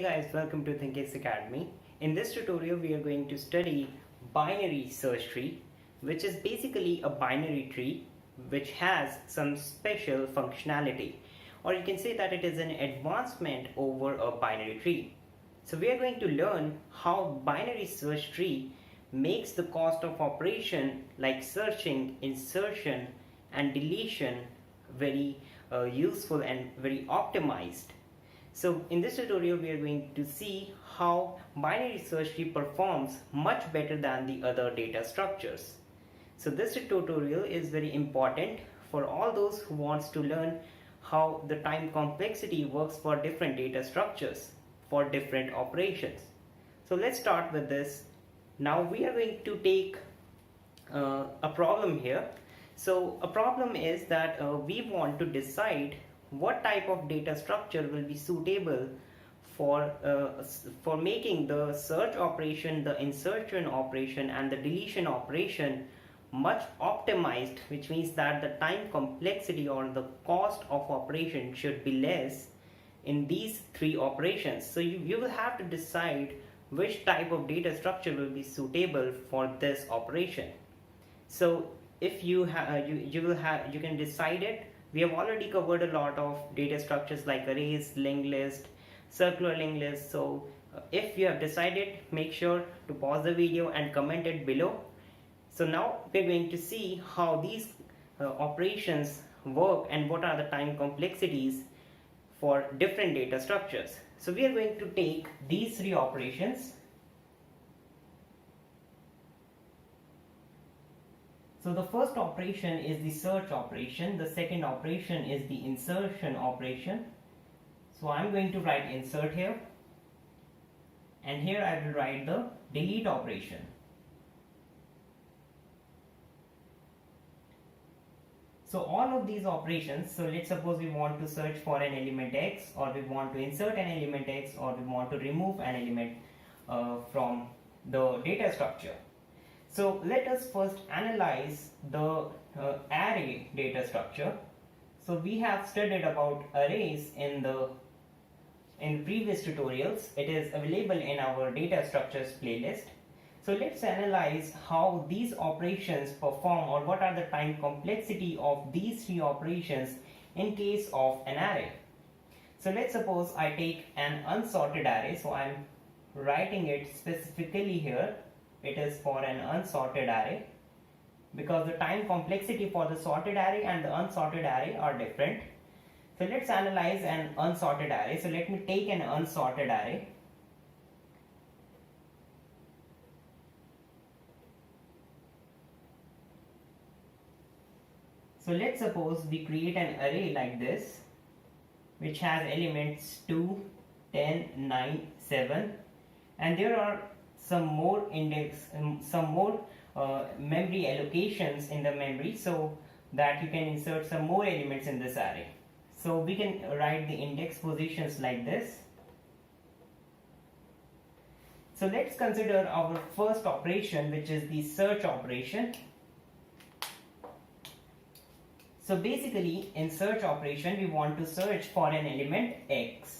Guys, welcome to ThinkX Academy. In this tutorial we are going to study binary search tree, which is basically a binary tree which has some special functionality, or you can say that it is an advancement over a binary tree. So we are going to learn how binary search tree makes the cost of operation like searching, insertion and deletion very useful and very optimized. So in this tutorial we are going to see how binary search tree performs much better than the other data structures. So this tutorial is very important for all those who wants to learn how the time complexity works for different data structures for different operations. So let's start with this. Now we are going to take a problem here. So a problem is that we want to decide what type of data structure will be suitable for making the search operation, the insertion operation and the deletion operation much optimized, which means that the time complexity or the cost of operation should be less in these three operations. So you will have to decide which type of data structure will be suitable for this operation. So if you can decide it. We have already covered a lot of data structures like arrays, linked list, circular linked list. So if you have decided, make sure to pause the video and comment it below. So now we're going to see how these operations work and what are the time complexities for different data structures. So we are going to take these three operations. So the first operation is the search operation, the second operation is the insertion operation. So I'm going to write insert here, and here I will write the delete operation. So all of these operations, so let's suppose we want to search for an element X, or we want to insert an element X, or we want to remove an element from the data structure. So let us first analyze the array data structure. So we have studied about arrays in previous tutorials. It is available in our data structures playlist. So let's analyze how these operations perform, or what are the time complexity of these three operations in case of an array. So let's suppose I take an unsorted array. So I'm writing it specifically here. It is for an unsorted array because the time complexity for the sorted array and the unsorted array are different. So let's analyze an unsorted array. So let me take an unsorted array. So let's suppose we create an array like this, which has elements 2, 10, 9, 7, and there are some more memory allocations in the memory, so that you can insert some more elements in this array. So we can write the index positions like this. So let's consider our first operation, which is the search operation. So basically in search operation we want to search for an element X.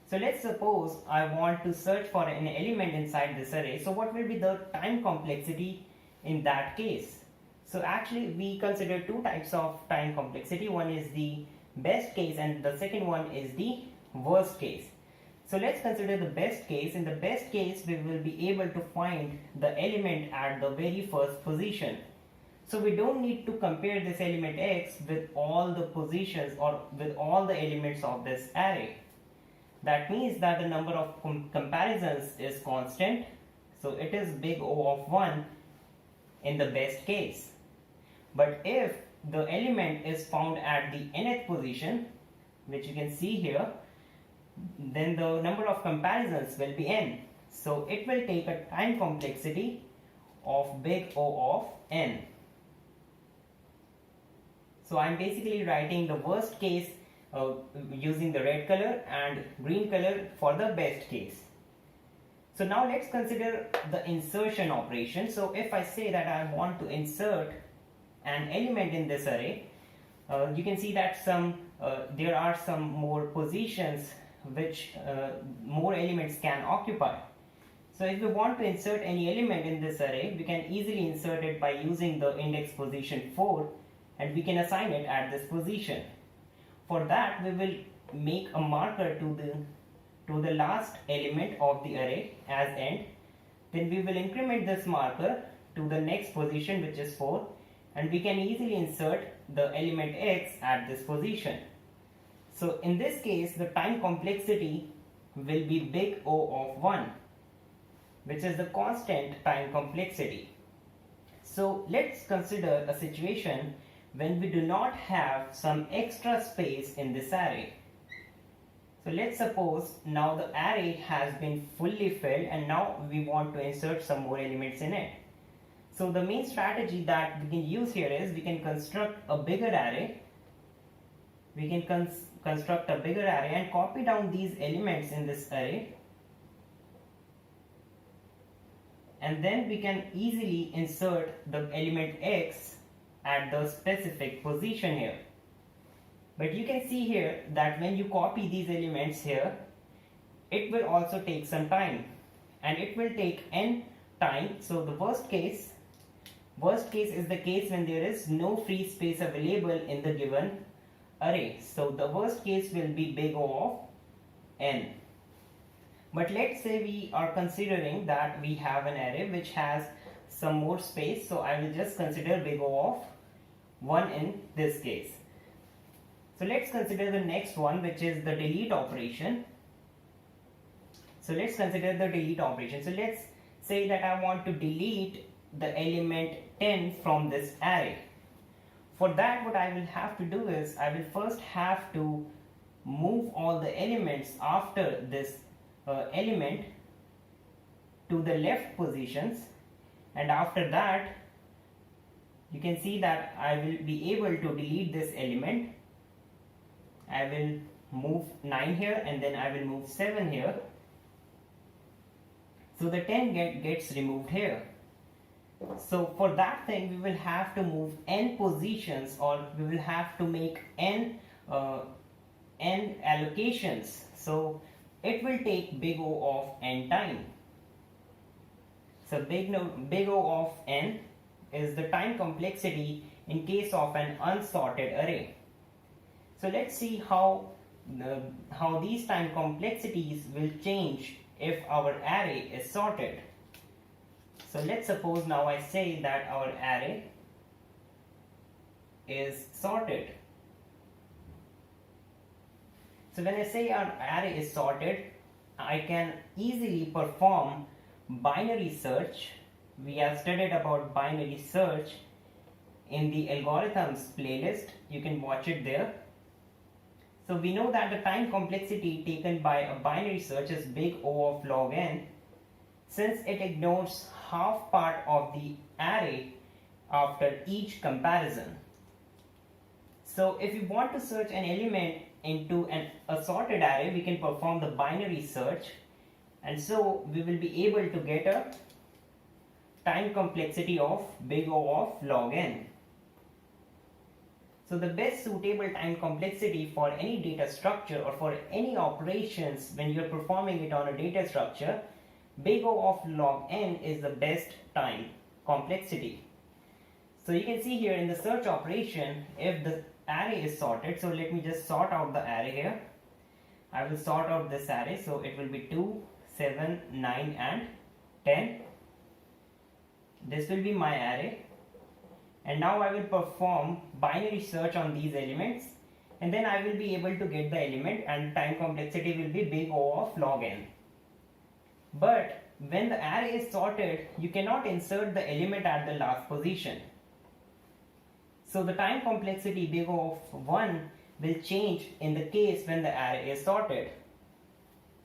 So let's suppose I want to search for an element inside this array. So what will be the time complexity in that case? So actually we consider two types of time complexity. One is the best case and the second one is the worst case. So let's consider the best case. In the best case we will be able to find the element at the very first position. So we don't need to compare this element X with all the positions or with all the elements of this array. That means that the number of comparisons is constant, so it is big O of 1 in the best case. But if the element is found at the nth position, which you can see here, then the number of comparisons will be n. So it will take a time complexity of big O of n. So I'm basically writing the worst case using the red color and green color for the best case. So now let's consider the insertion operation. So if I say that I want to insert an element in this array, you can see that there are some more positions which more elements can occupy. So if we want to insert any element in this array, we can easily insert it by using the index position 4, and we can assign it at this position. For that, we will make a marker to the last element of the array as end. Then we will increment this marker to the next position, which is 4, and we can easily insert the element x at this position. So in this case, the time complexity will be big O of 1, which is the constant time complexity. So let's consider a situation when we do not have some extra space in this array. So let's suppose now the array has been fully filled and now we want to insert some more elements in it. So the main strategy that we can use here is we can construct a bigger array. We can construct a bigger array and copy down these elements in this array. And then we can easily insert the element x at the specific position here. But you can see here that when you copy these elements here, it will also take some time, and it will take n time. So the worst case is the case when there is no free space available in the given array. So the worst case will be big O of n. But let's say we are considering that we have an array which has some more space, so I will just consider big O of 1 in this case. So let's consider the next one, which is the delete operation. So let's consider the delete operation. So let's say that I want to delete the element 10 from this array. For that, what I will have to do is I will first have to move all the elements after this element to the left positions, and after that you can see that I will be able to delete this element. I will move 9 here and then I will move 7 here. So the 10 gets removed here. So for that thing we will have to move n positions, or we will have to make n allocations. So it will take big O of n time. So big O of n is the time complexity in case of an unsorted array. So let's see how these time complexities will change if our array is sorted. So let's suppose now I say that our array is sorted. So when I say our array is sorted, I can easily perform binary search. We have studied about binary search in the algorithms playlist. You can watch it there. So we know that the time complexity taken by a binary search is big O of log n, since it ignores half part of the array after each comparison. So if we want to search an element into a sorted array, we can perform the binary search, and so we will be able to get a time complexity of big O of log n. So the best suitable time complexity for any data structure or for any operations when you are performing it on a data structure, big O of log n is the best time complexity. So you can see here in the search operation, if the array is sorted, so let me just sort out the array here. I will sort out this array, so it will be 2, 7, 9 and 10. This will be my array. And now I will perform binary search on these elements, and then I will be able to get the element, and time complexity will be big O of log n. But when the array is sorted, you cannot insert the element at the last position. So the time complexity big O of 1 will change in the case when the array is sorted.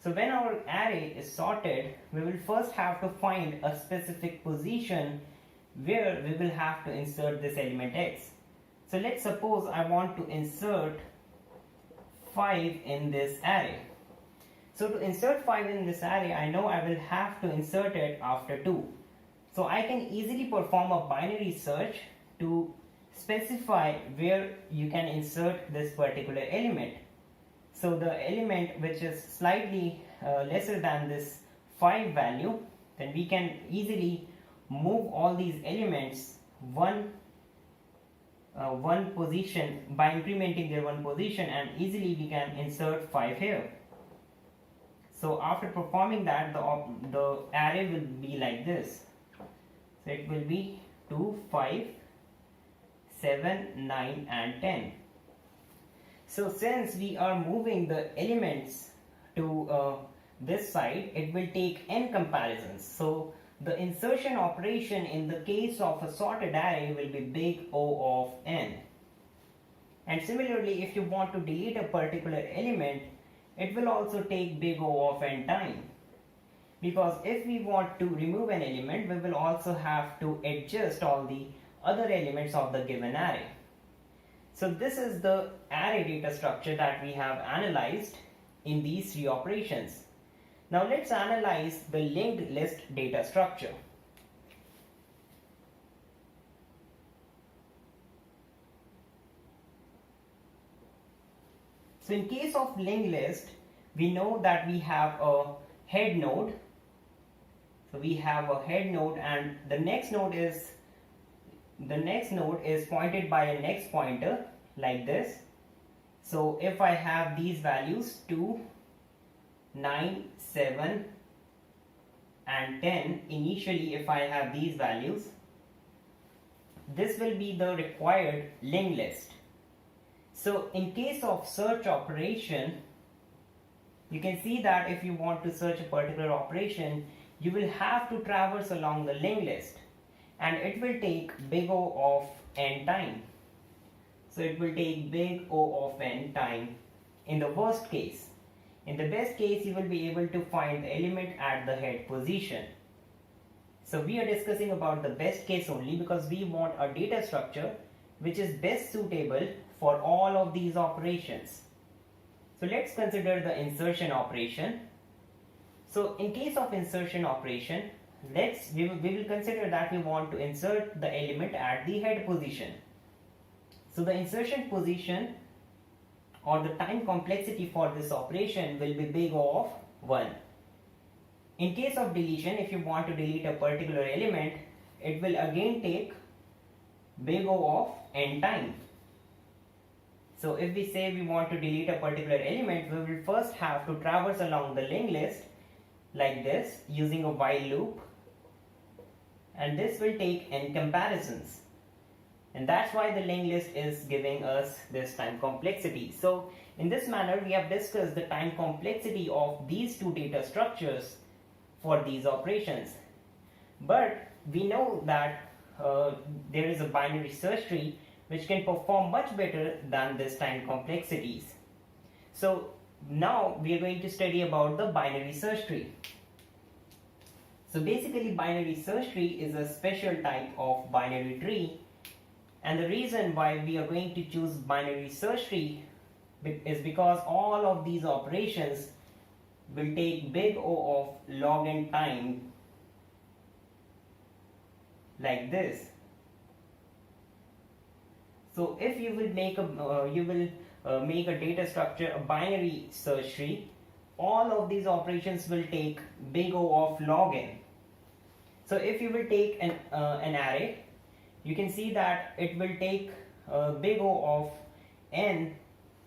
So when our array is sorted, we will first have to find a specific position where we will have to insert this element x. So let's suppose I want to insert 5 in this array. So to insert 5 in this array, I know I will have to insert it after 2. So I can easily perform a binary search to specify where you can insert this particular element. So the element which is slightly lesser than this 5 value, then we can easily move all these elements one position by incrementing their one position, and easily we can insert 5 here. So after performing that, the array will be like this. So it will be 2, 5, 7, 9 and 10. So since we are moving the elements to this side, it will take n comparisons. So the insertion operation in the case of a sorted array will be big O of n. And similarly, if you want to delete a particular element, it will also take big O of n time. Because if we want to remove an element, we will also have to adjust all the other elements of the given array. So this is the array data structure that we have analyzed in these 3 operations. Now let's analyze the linked list data structure. So in case of linked list, we know that we have a head node. So we have a head node, and the next node is pointed by a next pointer like this. So if I have these values 2, 9, 7 and 10, initially if I have these values, this will be the required linked list. So in case of search operation, you can see that if you want to search a particular operation, you will have to traverse along the linked list, and it will take big O of n time. So it will take big O of n time in the worst case. In the best case, you will be able to find the element at the head position. So we are discussing about the best case only, because we want a data structure which is best suitable for all of these operations. So let's consider the insertion operation. So in case of insertion operation, we will consider that we want to insert the element at the head position. So the insertion position or the time complexity for this operation will be big O of 1. In case of deletion, if you want to delete a particular element, it will again take big O of n time. So if we say we want to delete a particular element, we will first have to traverse along the linked list like this using a while loop, and this will take n comparisons, and that's why the linked list is giving us this time complexity. So in this manner, we have discussed the time complexity of these 2 data structures for these operations. But we know that there is a binary search tree which can perform much better than this time complexities. So now we are going to study about the binary search tree. So basically, binary search tree is a special type of binary tree, and the reason why we are going to choose binary search tree is because all of these operations will take big O of log n time like this. So if you will make a data structure, a binary search tree, all of these operations will take big O of log n. So if you will take an array, you can see that it will take big O of n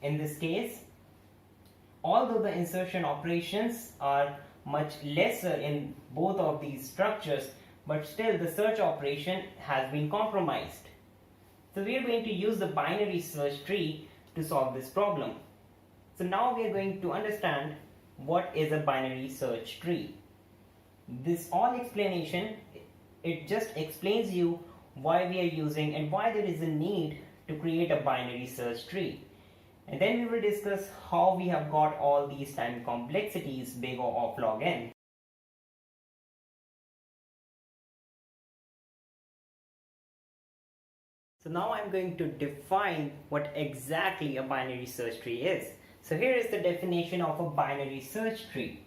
in this case. Although the insertion operations are much lesser in both of these structures, but still the search operation has been compromised. So we are going to use the binary search tree to solve this problem. So now we are going to understand what is a binary search tree. This all explanation, it just explains you why we are using and why there is a need to create a binary search tree. And then we will discuss how we have got all these time complexities big O of log n. So now I'm going to define what exactly a binary search tree is. So here is the definition of a binary search tree.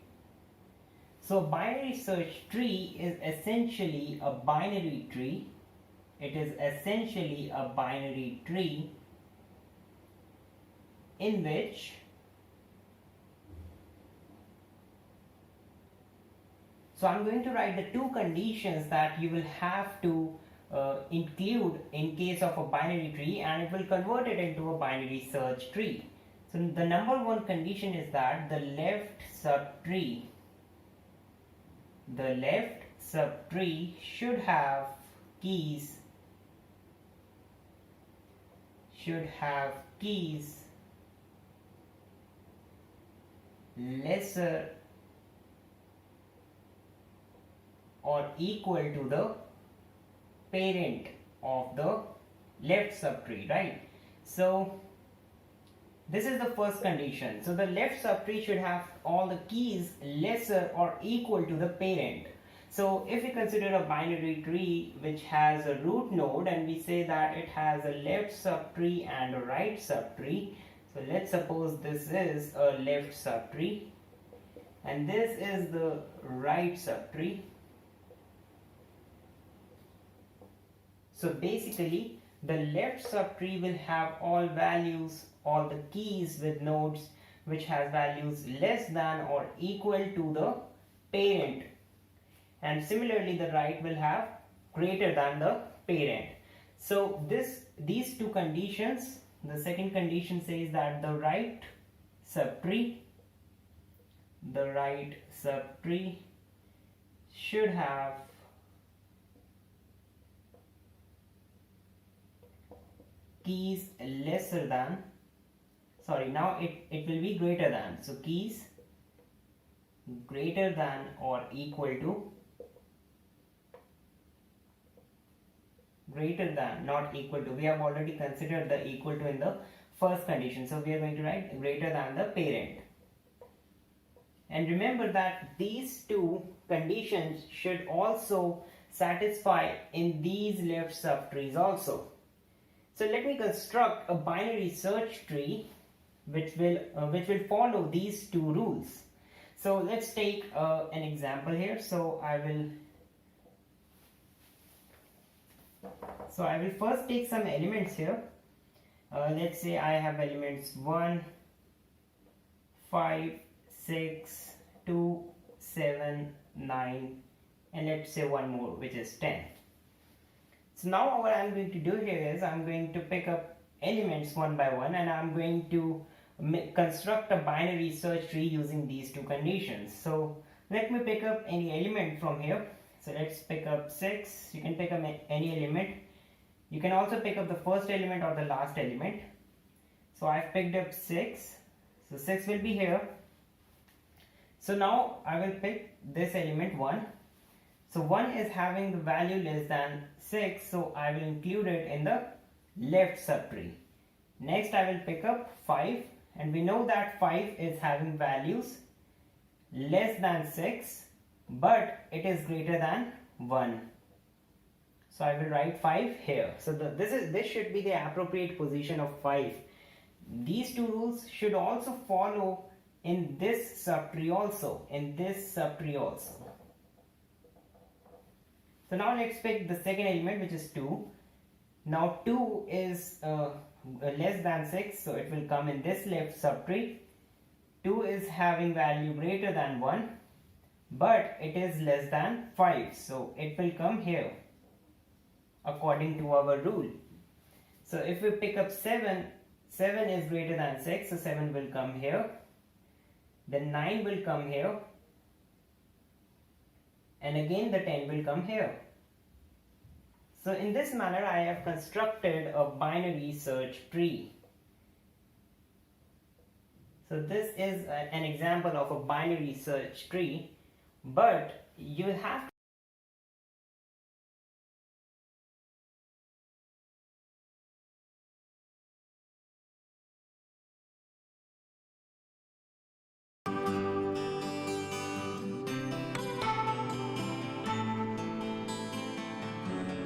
So a binary search tree is essentially a binary tree. It is essentially a binary tree in which So I'm going to write the two conditions that you will have to include in case of a binary tree, and it will convert it into a binary search tree. So the number one condition is that the left subtree should have keys lesser or equal to the parent of the left subtree, right? So this is the first condition. So the left subtree should have all the keys lesser or equal to the parent. So if we consider a binary tree which has a root node, and we say that it has a left subtree and a right subtree. So let's suppose this is a left subtree and this is the right subtree. So basically the left subtree will have all values, all the keys with nodes which has values less than or equal to the parent, and similarly the right will have greater than the parent. So these two conditions, the second condition says that the right subtree should have keys lesser than, now it will be greater than, so keys greater than or equal to, greater than, not equal to. We have already considered the equal to in the first condition, so we are going to write greater than the parent. And remember that these two conditions should also satisfy in these left subtrees also. So let me construct a binary search tree which will follow these two rules. So let's take an example here. So I will first take some elements here. Let's say I have elements 1, 5, 6, 2, 7, 9, and let's say one more, which is 10. So now what I'm going to do here is I'm going to pick up elements one by one, and I'm going to construct a binary search tree using these two conditions. So let me pick up any element from here. So let's pick up 6. You can pick up any element. You can also pick up the first element or the last element. So I've picked up 6. So 6 will be here. So now I will pick this element 1. So 1 is having the value less than 6, so I will include it in the left subtree. Next I will pick up 5, and we know that 5 is having values less than 6, but it is greater than 1. So I will write 5 here. So this should be the appropriate position of 5. These two rules should also follow in this subtree also, So now let's pick the second element, which is 2. Now 2 is less than 6, so it will come in this left subtree. 2 is having value greater than 1, but it is less than 5, so it will come here according to our rule. So if we pick up 7, 7 is greater than 6, so 7 will come here. Then 9 will come here, and again the 10 will come here. So in this manner I have constructed a binary search tree. So this is an example of a binary search tree, but you have